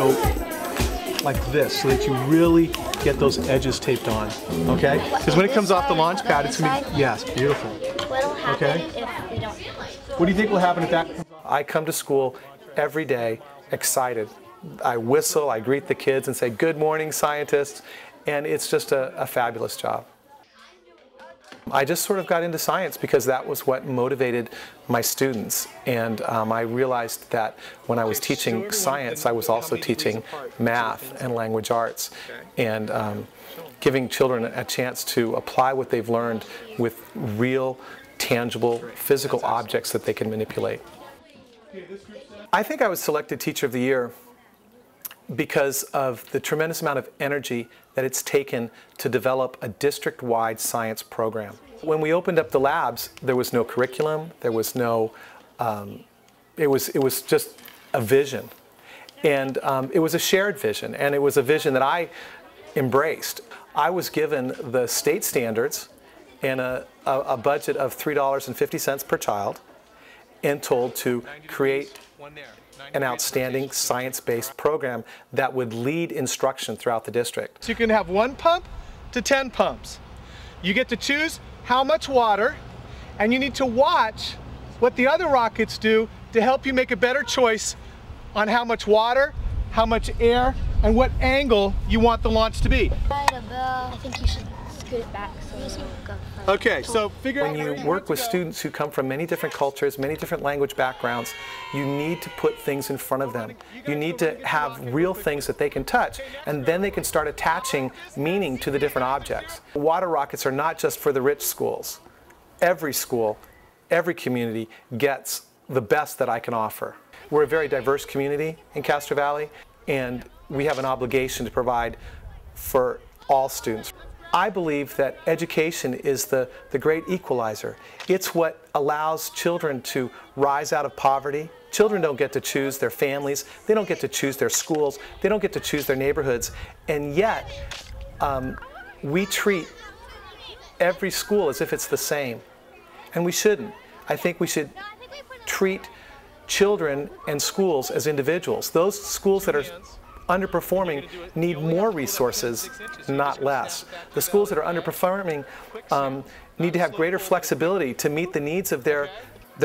go like this so that you really get those edges taped on, okay? Because when it comes off the launch pad, it's going to be, yes, beautiful. What'll happen if we don't? What do you think will happen if that? I come to school every day excited. I whistle, I greet the kids and say, "Good morning, scientists," and it's just a fabulous job. I just sort of got into science because that was what motivated my students, and I realized that when I was teaching science, I was also teaching math and language arts, and giving children a chance to apply what they've learned with real, tangible, physical objects that they can manipulate. I think I was selected Teacher of the Year because of the tremendous amount of energy that it's taken to develop a district-wide science program. When we opened up the labs, there was no curriculum, there was no, it was just a vision. And it was a shared vision, and it was a vision that I embraced. I was given the state standards and a budget of $3.50 per child, and told to create an outstanding science-based program that would lead instruction throughout the district. So you can have 1 pump to 10 pumps. You get to choose how much water, and you need to watch what the other rockets do to help you make a better choice on how much water, how much air, and what angle you want the launch to be. I think you should scoot it back so it doesn't go. Okay, so figure out when you work with students who come from many different cultures, many different language backgrounds, you need to put things in front of them. You need to have real things that they can touch, and then they can start attaching meaning to the different objects. Water rockets are not just for the rich schools. Every school, every community gets the best that I can offer. We're a very diverse community in Castro Valley, and we have an obligation to provide for all students. I believe that education is the great equalizer. It's what allows children to rise out of poverty. Children don't get to choose their families. They don't get to choose their schools. They don't get to choose their neighborhoods. And yet, we treat every school as if it's the same. And we shouldn't. I think we should treat children and schools as individuals. Those schools that are underperforming need more resources, not less. The schools that are underperforming need to have greater flexibility to meet the needs of their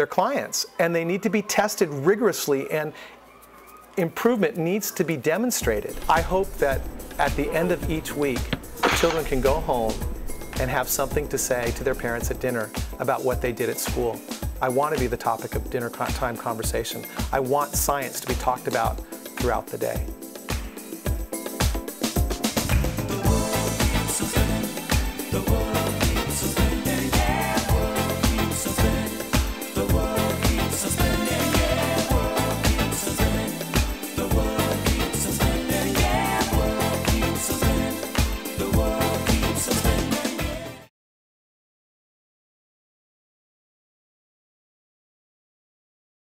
clients, and they need to be tested rigorously, and improvement needs to be demonstrated. I hope that at the end of each week, children can go home and have something to say to their parents at dinner about what they did at school. I want to be the topic of dinner time conversation. I want science to be talked about throughout the day. The world